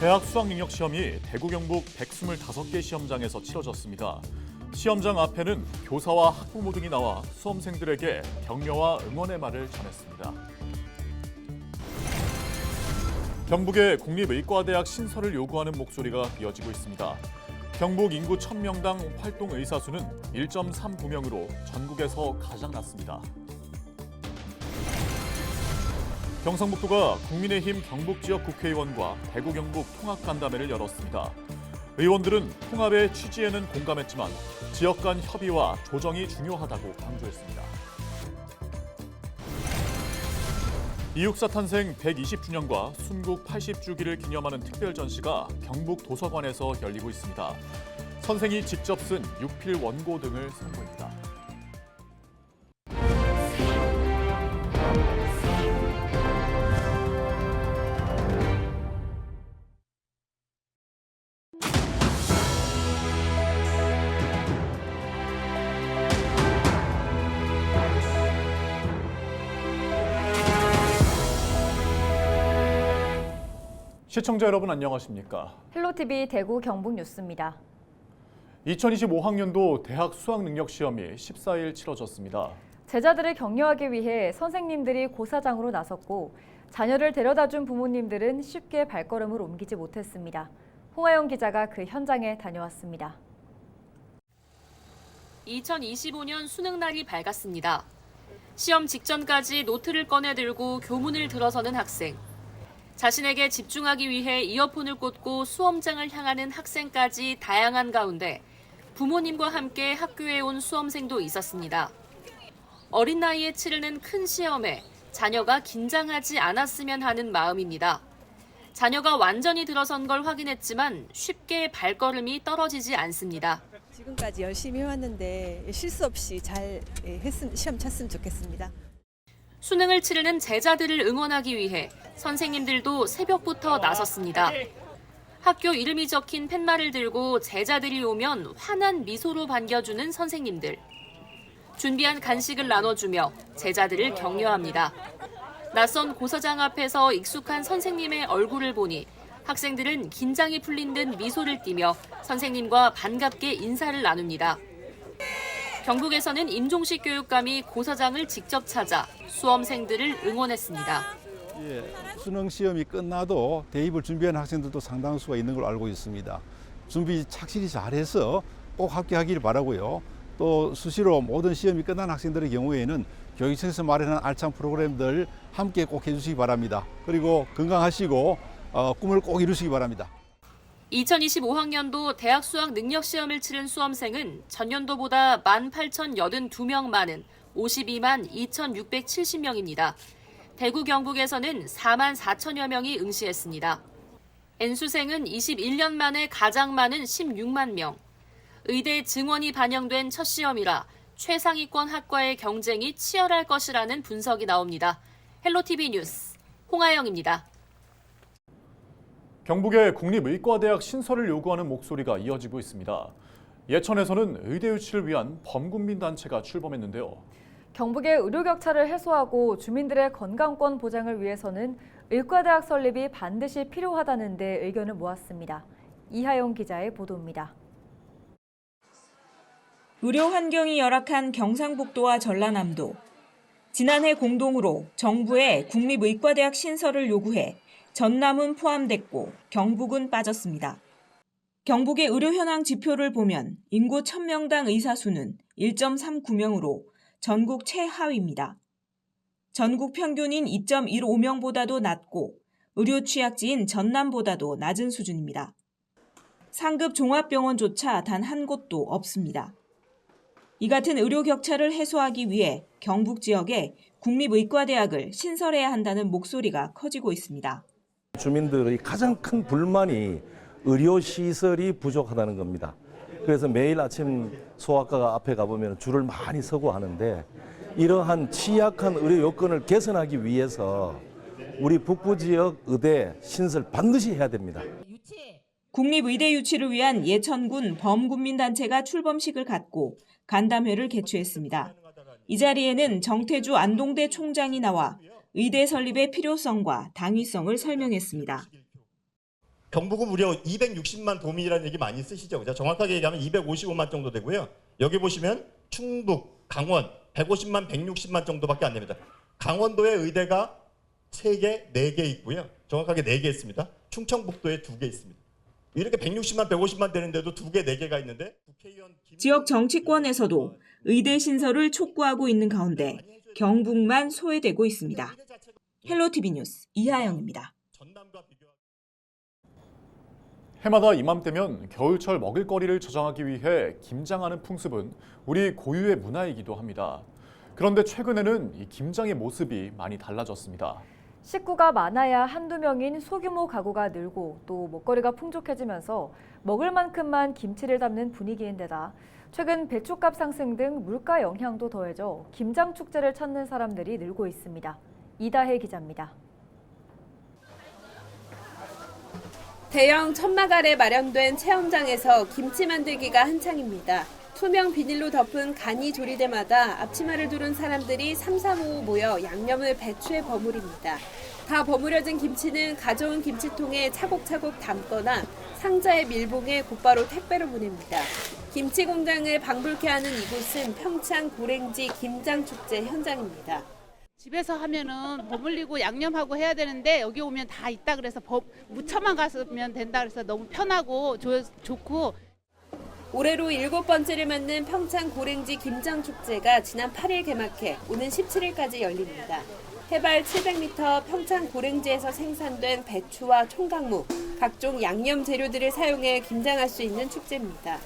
대학 수학능력시험이 대구 경북 125개 시험장에서 치러졌습니다. 시험장 앞에는 교사와 학부모 등이 나와 수험생들에게 격려와 응원의 말을 전했습니다. 경북의 국립의과대학 신설을 요구하는 목소리가 이어지고 있습니다. 경북 인구 1000명당 활동 의사 수는 1.39명으로 전국에서 가장 낮습니다. 경상북도가 국민의힘 경북지역 국회의원과 대구 경북 통합간담회를 열었습니다. 의원들은 통합의 취지에는 공감했지만 지역 간 협의와 조정이 중요하다고 강조했습니다. 이육사 탄생 120주년과 순국 80주기를 기념하는 특별 전시가 경북 도서관에서 열리고 있습니다. 선생이 직접 쓴 육필 원고 등을 선보입니다. 시청자 여러분 안녕하십니까? 헬로티비 대구 경북 뉴스입니다. 2025학년도 대학 수학능력시험이 14일 치러졌습니다. 제자들을 격려하기 위해 선생님들이 고사장으로 나섰고 자녀를 데려다준 부모님들은 쉽게 발걸음을 옮기지 못했습니다. 홍하영 기자가 그 현장에 다녀왔습니다. 2025년 수능날이 밝았습니다. 시험 직전까지 노트를 꺼내 들고 교문을 들어서는 학생. 자신에게 집중하기 위해 이어폰을 꽂고 수험장을 향하는 학생까지 다양한 가운데 부모님과 함께 학교에 온 수험생도 있었습니다. 어린 나이에 치르는 큰 시험에 자녀가 긴장하지 않았으면 하는 마음입니다. 자녀가 완전히 들어선 걸 확인했지만 쉽게 발걸음이 떨어지지 않습니다. 지금까지 열심히 해왔는데 실수 없이 잘 시험 쳤으면 좋겠습니다. 수능을 치르는 제자들을 응원하기 위해 선생님들도 새벽부터 나섰습니다. 학교 이름이 적힌 팻말을 들고 제자들이 오면 환한 미소로 반겨주는 선생님들. 준비한 간식을 나눠주며 제자들을 격려합니다. 낯선 고사장 앞에서 익숙한 선생님의 얼굴을 보니 학생들은 긴장이 풀린 듯 미소를 띠며 선생님과 반갑게 인사를 나눕니다. 경북에서는 임종식 교육감이 고사장을 직접 찾아 수험생들을 응원했습니다. 수능 시험이 끝나도 대입을 준비하는 학생들도 상당수가 있는 걸로 알고 있습니다. 준비 착실히 잘해서 꼭 합격하기를 바라고요. 또 수시로 모든 시험이 끝난 학생들의 경우에는 교육청에서 마련한 알찬 프로그램들 함께 꼭 해주시기 바랍니다. 그리고 건강하시고 꿈을 꼭 이루시기 바랍니다. 2025학년도 대학 수학 능력 시험을 치른 수험생은 전년도보다 18,082명 많은 52만 2,670명입니다. 대구 경북에서는 4만 4천여 명이 응시했습니다. N수생은 21년 만에 가장 많은 16만 명. 의대 증원이 반영된 첫 시험이라 최상위권 학과의 경쟁이 치열할 것이라는 분석이 나옵니다. 헬로티비 뉴스 홍하영입니다. 경북의 국립의과대학 신설을 요구하는 목소리가 이어지고 있습니다. 예천에서는 의대 유치를 위한 범국민 단체가 출범했는데요. 경북의 의료 격차를 해소하고 주민들의 건강권 보장을 위해서는 의과대학 설립이 반드시 필요하다는 데 의견을 모았습니다. 이하영 기자의 보도입니다. 의료 환경이 열악한 경상북도와 전라남도. 지난해 공동으로 정부에 국립의과대학 신설을 요구해 전남은 포함됐고 경북은 빠졌습니다. 경북의 의료 현황 지표를 보면 인구 1000명당 의사 수는 1.39명으로 전국 최하위입니다. 전국 평균인 2.15명보다도 낮고 의료 취약지인 전남보다도 낮은 수준입니다. 상급 종합병원조차 단 한 곳도 없습니다. 이 같은 의료 격차를 해소하기 위해 경북 지역에 국립의과대학을 신설해야 한다는 목소리가 커지고 있습니다. 주민들의 가장 큰 불만이 의료시설이 부족하다는 겁니다. 그래서 매일 아침 소아과 앞에 가보면 줄을 많이 서고 하는데 이러한 취약한 의료 여건을 개선하기 위해서 우리 북부 지역 의대 신설 반드시 해야 됩니다. 국립의대 유치를 위한 예천군 범국민단체가 출범식을 갖고 간담회를 개최했습니다. 이 자리에는 정태주 안동대 총장이 나와 의대 설립의 필요성과 당위성을 설명했습니다. 경북은 무려 260만 도민이라는 얘기 많이 쓰시죠. 그죠? 정확하게 얘기하면 255만 정도 되고요. 여기 보시면 충북, 강원 150만, 160만 정도밖에 안 됩니다. 강원도에 의대가 3개, 4개 있고요. 정확하게 4개 있습니다. 충청북도에 2개 있습니다. 이렇게 160만, 150만 되는데도 2개, 4개가 있는데 국회의원 지역 정치권에서도 의대 신설을 촉구하고 있는 가운데 경북만 소외되고 있습니다. 헬로티비 뉴스 이하영입니다. 전남과 비교하면 해마다 이맘때면 겨울철 먹을거리를 저장하기 위해 김장하는 풍습은 우리 고유의 문화이기도 합니다. 그런데 최근에는 이 김장의 모습이 많이 달라졌습니다. 식구가 많아야 한두 명인 소규모 가구가 늘고 또 먹거리가 풍족해지면서 먹을 만큼만 김치를 담는 분위기인데다 최근 배추값 상승 등 물가 영향도 더해져 김장 축제를 찾는 사람들이 늘고 있습니다. 이다혜 기자입니다. 대형 천막 아래 마련된 체험장에서 김치 만들기가 한창입니다. 투명 비닐로 덮은 간이 조리대마다 앞치마를 두른 사람들이 3, 4, 5 모여 양념을 배추에 버무립니다. 다 버무려진 김치는 가져온 김치통에 차곡차곡 담거나 상자의 밀봉해 곧바로 택배로 보냅니다. 김치 공장을 방불케 하는 이곳은 평창 고랭지 김장축제 현장입니다. 집에서 하면은 버물리고 양념하고 해야 되는데 여기 오면 다 있다 그래서 무쳐만 갔으면 된다 그래서 너무 편하고 좋고. 올해로 7번째를 맞는 평창 고랭지 김장축제가 지난 8일 개막해 오는 17일까지 열립니다. 해발 700m 평창 고랭지에서 생산된 배추와 총각무, 각종 양념 재료들을 사용해 김장할 수 있는 축제입니다.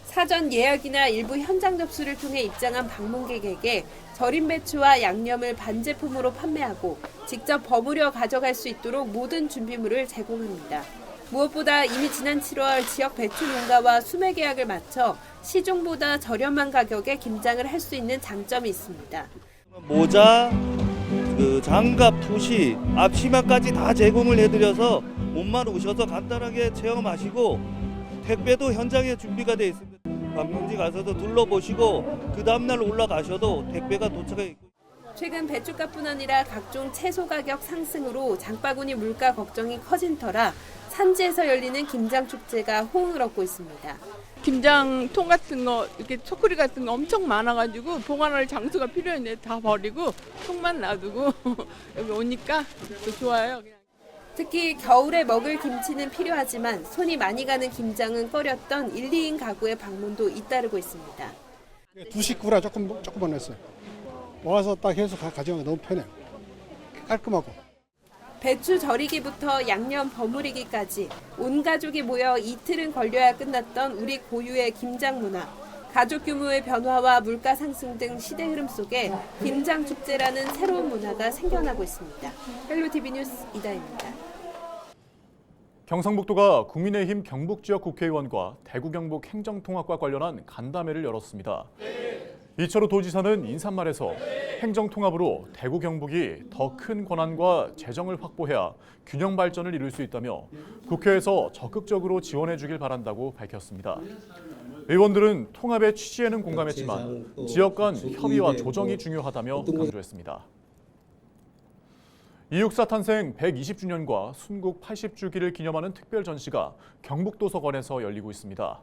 사전 예약이나 일부 현장 접수를 통해 입장한 방문객에게 절인 배추와 양념을 반제품으로 판매하고 직접 버무려 가져갈 수 있도록 모든 준비물을 제공합니다. 무엇보다 이미 지난 7월 지역 배추 농가와 수매 계약을 마쳐 시중보다 저렴한 가격에 김장을 할 수 있는 장점이 있습니다. 모자, 장갑, 푸시, 앞치마까지 다 제공을 해드려서 몸만 오셔서 간단하게 체험하시고 택배도 현장에 준비가 되어 있습니다. 관광지 가서도 둘러보시고 그 다음날 올라가셔도 택배가 도착해 있고. 최근 배추값뿐 아니라 각종 채소 가격 상승으로 장바구니 물가 걱정이 커진 터라 산지에서 열리는 김장축제가 호응을 얻고 있습니다. 김장통 같은 거 이렇게 초콜릿 같은 거 엄청 많아가지고 보관할 장소가 필요했는데 다 버리고 통만 놔두고 여기 오니까 또 좋아요. 특히 겨울에 먹을 김치는 필요하지만 손이 많이 가는 김장은 꺼렸던 1, 2인 가구의 방문도 잇따르고 있습니다. 두 식구라 조금만 했어요. 와서 딱 해서 가져가기 너무 편해요. 깔끔하고. 배추 절이기부터 양념 버무리기까지 온 가족이 모여 이틀은 걸려야 끝났던 우리 고유의 김장 문화. 가족 규모의 변화와 물가 상승 등 시대 흐름 속에 김장 축제라는 새로운 문화가 생겨나고 있습니다. 헬로티비 뉴스 이다혜입니다. 경상북도가 국민의힘 경북 지역 국회의원과 대구 경북 행정통합과 관련한 간담회를 열었습니다. 이철우 도지사는 인사말에서 행정통합으로 대구 경북이 더 큰 권한과 재정을 확보해야 균형 발전을 이룰 수 있다며 국회에서 적극적으로 지원해 주길 바란다고 밝혔습니다. 의원들은 통합의 취지에는 공감했지만 지역 간 협의와 조정이 중요하다며 강조했습니다. 이육사 탄생 120주년과 순국 80주기를 기념하는 특별 전시가 경북도서관에서 열리고 있습니다.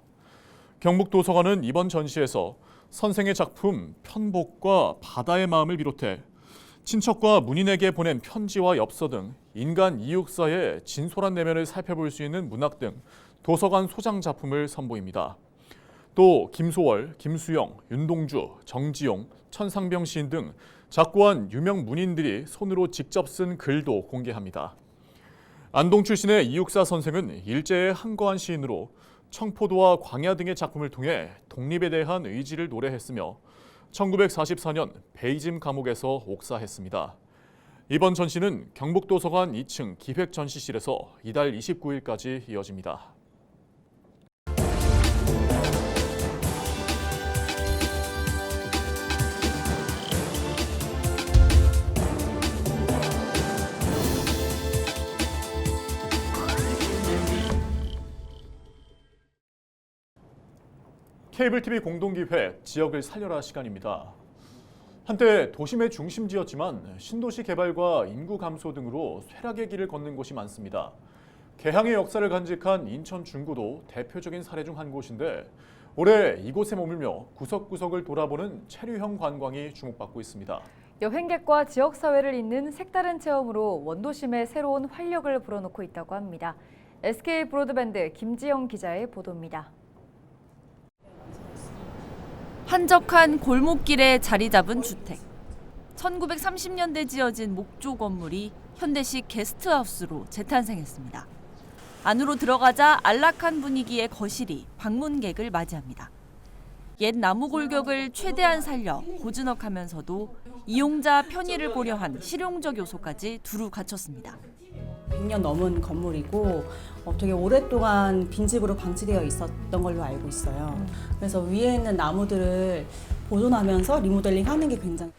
경북도서관은 이번 전시에서 선생의 작품 편복과 바다의 마음을 비롯해 친척과 문인에게 보낸 편지와 엽서 등 인간 이육사의 진솔한 내면을 살펴볼 수 있는 문학 등 도서관 소장 작품을 선보입니다. 또 김소월, 김수영, 윤동주, 정지용, 천상병 시인 등 작고한 유명 문인들이 손으로 직접 쓴 글도 공개합니다. 안동 출신의 이육사 선생은 일제의 한거한 시인으로 청포도와 광야 등의 작품을 통해 독립에 대한 의지를 노래했으며 1944년 베이짐 감옥에서 옥사했습니다. 이번 전시는 경북도서관 2층 기획전시실에서 이달 29일까지 이어집니다. 케이블 TV 공동기획 지역을 살려라 시간입니다. 한때 도심의 중심지였지만 신도시 개발과 인구 감소 등으로 쇠락의 길을 걷는 곳이 많습니다. 개항의 역사를 간직한 인천 중구도 대표적인 사례 중 한 곳인데 올해 이곳에 머물며 구석구석을 돌아보는 체류형 관광이 주목받고 있습니다. 여행객과 지역사회를 잇는 색다른 체험으로 원도심에 새로운 활력을 불어넣고 있다고 합니다. SK 브로드밴드 김지영 기자의 보도입니다. 한적한 골목길에 자리 잡은 주택. 1930년대 지어진 목조 건물이 현대식 게스트하우스로 재탄생했습니다. 안으로 들어가자 안락한 분위기의 거실이 방문객을 맞이합니다. 옛 나무 골격을 최대한 살려 고즈넉하면서도 이용자 편의를 고려한 실용적 요소까지 두루 갖췄습니다. 100년 넘은 건물이고 되게 오랫동안 빈집으로 방치되어 있었던 걸로 알고 있어요. 그래서 위에 있는 나무들을 보존하면서 리모델링하는 게 굉장히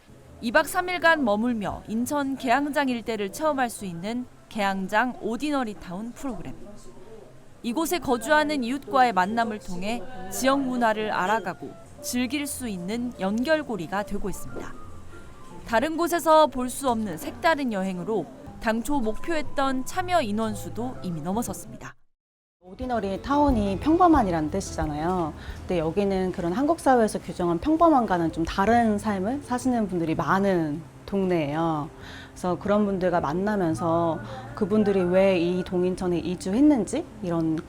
2박 3일간 머물며 인천 계양장 일대를 체험할 수 있는 계양장 오디너리 타운 프로그램. 이곳에 거주하는 이웃과의 만남을 통해 지역 문화를 알아가고 즐길 수 있는 연결고리가 되고 있습니다. 다른 곳에서 볼 수 없는 색다른 여행으로 당초 목표했던 참여 인원수도 이미 넘어섰습니다. 오디너리 타운이 평범한이라는 뜻이잖아요. 근데 여기는 그런 한국 사회에서 규정한 평범한과는 좀 다른 삶을 사시는 분들이 많은 동네예요. 그래서 그런 분들과 만나면서 그분들이 왜 이 동인천에 이주했는지 이런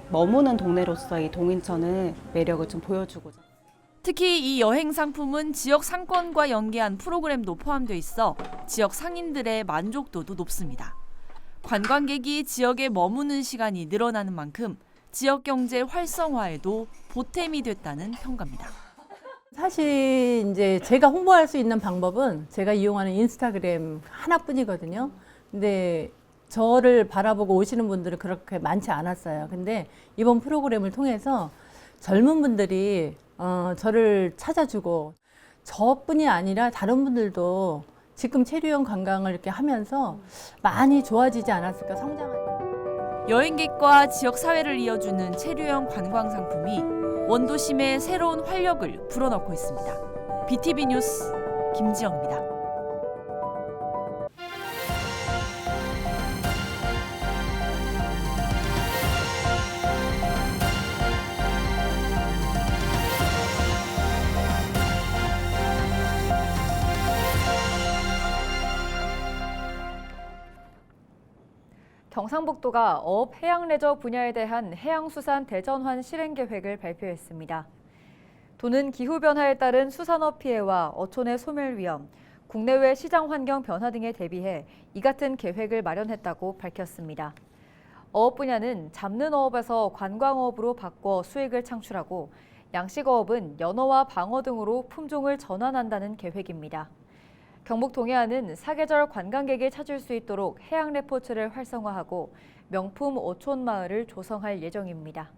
머무는 동네로서의 동인천의 매력을 좀 보여주고자. 특히 이 여행 상품은 지역 상권과 연계한 프로그램도 포함되어 있어 지역 상인들의 만족도도 높습니다. 관광객이 지역에 머무는 시간이 늘어나는 만큼 지역 경제 활성화에도 보탬이 됐다는 평가입니다. 사실 이제 제가 홍보할 수 있는 방법은 제가 이용하는 인스타그램 하나뿐이거든요. 근데 저를 바라보고 오시는 분들은 그렇게 많지 않았어요. 근데 이번 프로그램을 통해서 젊은 분들이 저를 찾아주고 저뿐이 아니라 다른 분들도 지금 체류형 관광을 이렇게 하면서 많이 좋아지지 않았을까, 성장할. 여행객과 지역 사회를 이어주는 체류형 관광 상품이 원도심에 새로운 활력을 불어넣고 있습니다. BTV 뉴스 김지영입니다. 경상북도가 어업 해양레저 분야에 대한 해양수산 대전환 실행계획을 발표했습니다. 도는 기후변화에 따른 수산업 피해와 어촌의 소멸 위험, 국내외 시장 환경 변화 등에 대비해 이 같은 계획을 마련했다고 밝혔습니다. 어업 분야는 잡는 어업에서 관광어업으로 바꿔 수익을 창출하고 양식어업은 연어와 방어 등으로 품종을 전환한다는 계획입니다. 경북 동해안은 사계절 관광객이 찾을 수 있도록 해양 레포츠를 활성화하고 명품 어촌 마을을 조성할 예정입니다.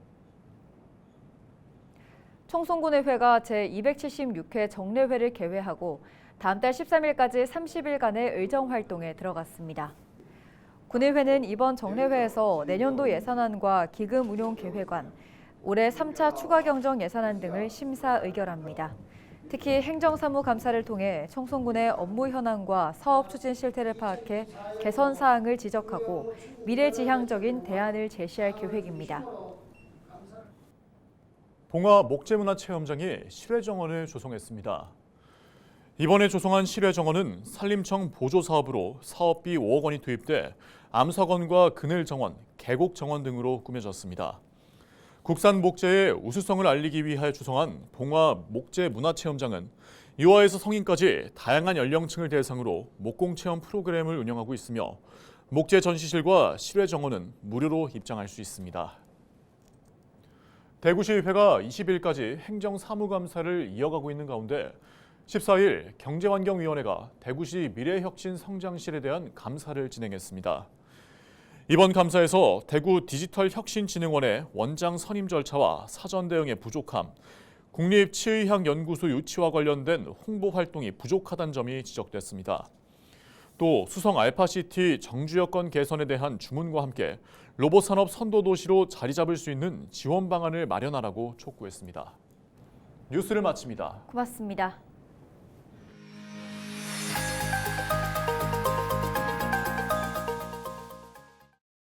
청송군의회가 제276회 정례회를 개회하고 다음 달 13일까지 30일간의 의정 활동에 들어갔습니다. 군의회는 이번 정례회에서 내년도 예산안과 기금 운용 계획안, 올해 3차 추가 경정 예산안 등을 심사 의결합니다. 특히 행정사무 감사를 통해 청송군의 업무 현황과 사업 추진 실태를 파악해 개선 사항을 지적하고 미래지향적인 대안을 제시할 계획입니다. 봉화 목재문화체험장이 실외정원을 조성했습니다. 이번에 조성한 실외정원은 산림청 보조사업으로 사업비 5억 원이 투입돼 암석원과 그늘정원, 계곡정원 등으로 꾸며졌습니다. 국산 목재의 우수성을 알리기 위해 조성한 봉화 목재문화체험장은 유아에서 성인까지 다양한 연령층을 대상으로 목공체험 프로그램을 운영하고 있으며 목재 전시실과 실외정원은 무료로 입장할 수 있습니다. 대구시의회가 20일까지 행정사무감사를 이어가고 있는 가운데 14일 경제환경위원회가 대구시 미래혁신성장실에 대한 감사를 진행했습니다. 이번 감사에서 대구 디지털혁신진흥원의 원장 선임 절차와 사전 대응의 부족함, 국립치의학연구소 유치와 관련된 홍보 활동이 부족하다는 점이 지적됐습니다. 또 수성 알파시티 정주 여건 개선에 대한 주문과 함께 로봇 산업 선도 도시로 자리 잡을 수 있는 지원 방안을 마련하라고 촉구했습니다. 뉴스를 마칩니다. 고맙습니다.